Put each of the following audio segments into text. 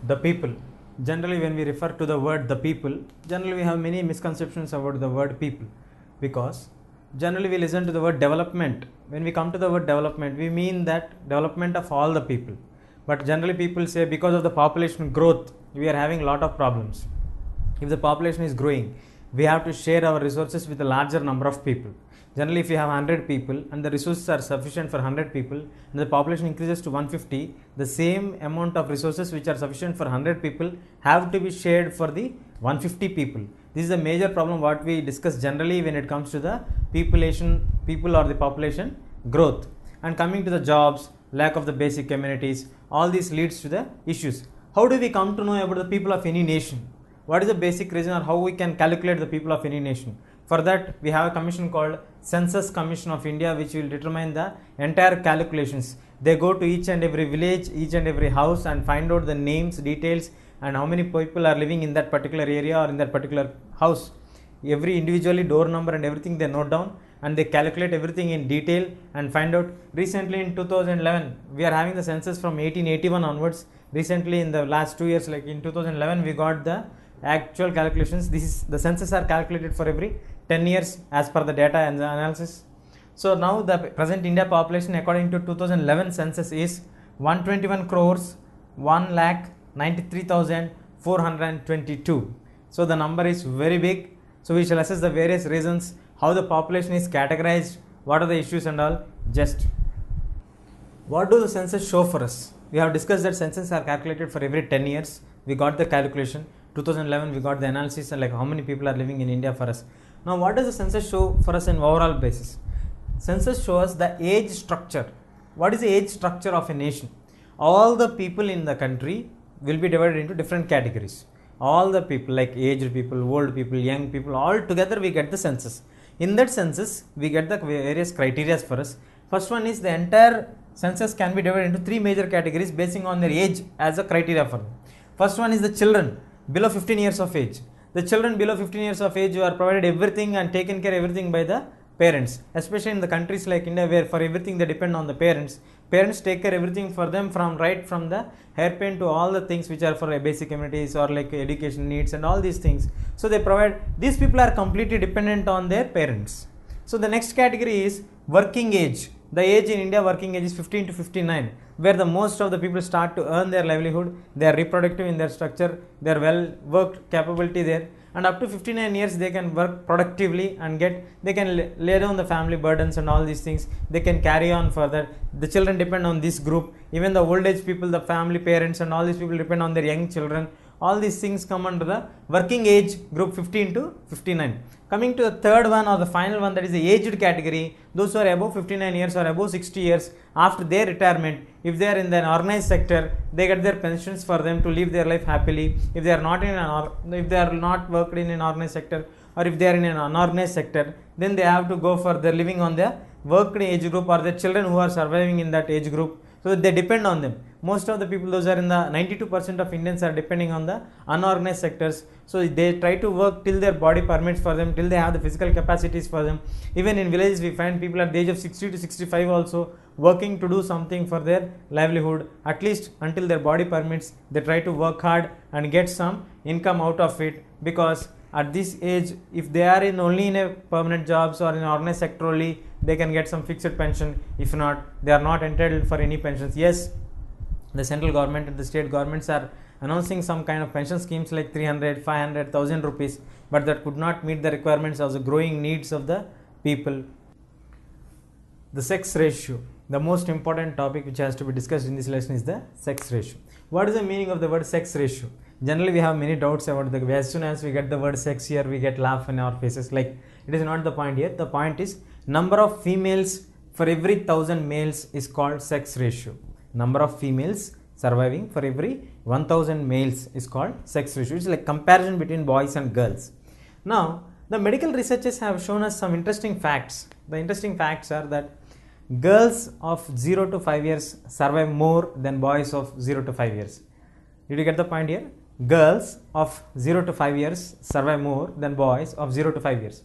The people. Generally, when we refer to the word the people, generally we have many misconceptions about the word people, because generally we listen to the word development. When we come to the word development, we mean that development of all the people. But generally people say because of the population growth, we are having a lot of problems. If the population is growing, we have to share our resources with a larger number of people. Generally, if you have 100 people and the resources are sufficient for 100 people and the population increases to 150, the same amount of resources which are sufficient for 100 people have to be shared for the 150 people. This is a major problem what we discuss generally when it comes to the people or the population growth. And coming to the jobs, lack of the basic amenities, all this leads to the issues. How do we come to know about the people of any nation? What is the basic reason or how we can calculate the people of any nation? For that, we have a commission called Census Commission of India, which will determine the entire calculations. They go to each and every village, each and every house and find out the names, details and how many people are living in that particular area or in that particular house. Every individually door number and everything they note down and they calculate everything in detail and find out. Recently in 2011, we are having the census from 1881 onwards. Recently in the last 2 years, like in 2011, we got the actual calculations. This is the census are calculated for every 10 years as per the data and the analysis. So now the present India population according to 2011 census is 121 crores 1,93,422. So the number is very big. So we shall assess the various reasons, how the population is categorized, what are the issues and all. Just what do the census show for us? We have discussed that census are calculated for every 10 years. We got the calculation. 2011 we got the analysis and like how many people are living in India for us. Now what does the census show for us in overall basis? Census shows the age structure. What is the age structure of a nation? All the people in the country will be divided into different categories. All the people like aged people, old people, young people, all together we get the census. In that census we get the various criteria for us. First one is the entire census can be divided into three major categories basing on their age as a criteria for them. First one is the children below 15 years of age. The children below 15 years of age are provided everything and taken care of everything by the parents, especially in the countries like India where for everything they depend on the parents. Parents take care everything for them from right from the hairpin to all the things which are for basic amenities or like education needs and all these things. So they provide, these people are completely dependent on their parents. So the next category is working age. The age in India, working age is 15 to 59, where the most of the people start to earn their livelihood. They are reproductive in their structure, they are well worked capability there, and up to 59 years they can work productively and they can lay down the family burdens and all these things. They can carry on further. The children depend on this group. Even the old age people, the family parents and all these people depend on their young children. All these things come under the working age group 15 to 59. Coming to the third one or the final one, that is the aged category, those who are above 59 years or above 60 years after their retirement. If they are in the organized sector, they get their pensions for them to live their life happily. If they are not if they are not worked in an organized sector or if they are in an unorganized sector, then they have to go for their living on the worked age group or the children who are surviving in that age group. So they depend on them. Most of the people, those are in the 92% of Indians are depending on the unorganized sectors. So they try to work till their body permits for them, till they have the physical capacities for them. Even in villages, we find people at the age of 60 to 65 also working to do something for their livelihood. At least until their body permits, they try to work hard and get some income out of it, because at this age, if they are only in a permanent jobs or in organized sector only, they can get some fixed pension. If not, they are not entitled for any pensions. Yes, the central government and the state governments are announcing some kind of pension schemes like 300, 500, 1000 rupees, but that could not meet the requirements of the growing needs of the people. The sex ratio, the most important topic which has to be discussed in this lesson, is the sex ratio. What is the meaning of the word sex ratio? Generally we have many doubts about the, as soon as we get the word sex here, we get laugh in our faces. Like, it is not the point here. The point is number of females for every 1000 males is called sex ratio. Number of females surviving for every 1000 males is called sex ratio. It's like comparison between boys and girls. Now the medical researchers have shown us some interesting facts. The interesting facts are that girls of 0 to 5 years survive more than boys of 0 to 5 years. Did you get the point here? Girls of 0 to 5 years survive more than boys of 0 to 5 years.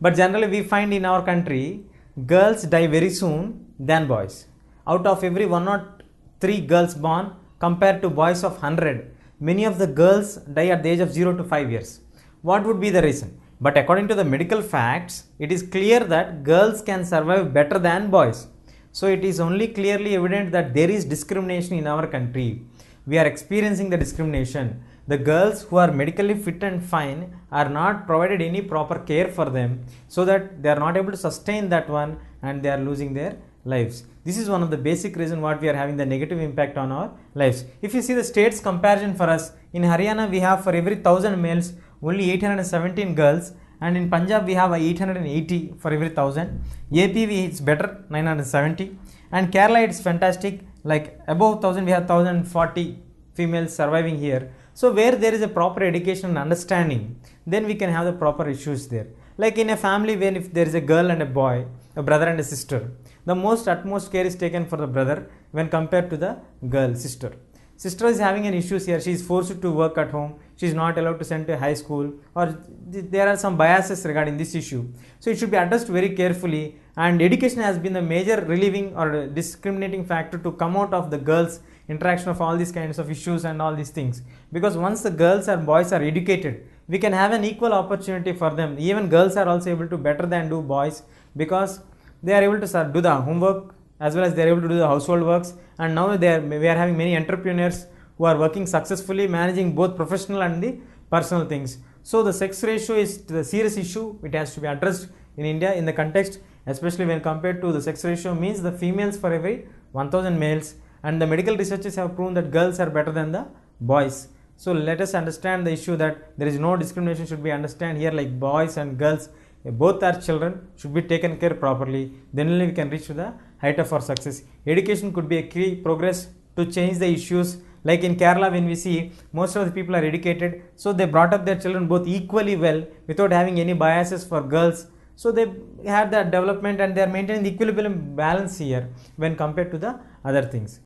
But generally we find in our country, girls die very soon than boys. Out of every 1 or 3 girls born compared to boys of 100, many of the girls die at the age of 0 to 5 years. What would be the reason? But according to the medical facts, it is clear that girls can survive better than boys. So it is only clearly evident that there is discrimination in our country. We are experiencing the discrimination. The girls who are medically fit and fine are not provided any proper care for them, so that they are not able to sustain that one and they are losing their lives. This is one of the basic reasons what we are having the negative impact on our lives. If you see the states comparison for us, in Haryana we have for every 1000 males only 817 girls, and in Punjab we have 880 for every 1000. AP it's better, 970, and Kerala it's fantastic, like above 1000 we have 1040 females surviving here. So where there is a proper education and understanding, then we can have the proper issues there. Like in a family, when if there is a girl and a boy, a brother and a sister, the utmost care is taken for the brother when compared to the girl, sister. Sister is having an issues here. She is forced to work at home. She is not allowed to send to high school, or there are some biases regarding this issue. So it should be addressed very carefully, and education has been the major relieving or discriminating factor to come out of the girls' interaction of all these kinds of issues and all these things. Because once the girls and boys are educated, we can have an equal opportunity for them. Even girls are also able to better than do boys, because they are able to do the homework as well as they are able to do the household works. And now we are having many entrepreneurs who are working successfully, managing both professional and the personal things. So the sex ratio is the serious issue. It has to be addressed in India in the context, especially when compared to the sex ratio means the females for every 1000 males, and the medical researchers have proven that girls are better than the boys. So let us understand the issue that there is no discrimination should be understand here, like boys and girls, both are children, should be taken care properly. Then only we can reach to the height of our success. Education could be a key progress to change the issues. Like in Kerala, when we see most of the people are educated, so they brought up their children both equally well without having any biases for girls. So they had that development and they are maintaining the equilibrium balance here when compared to the other things.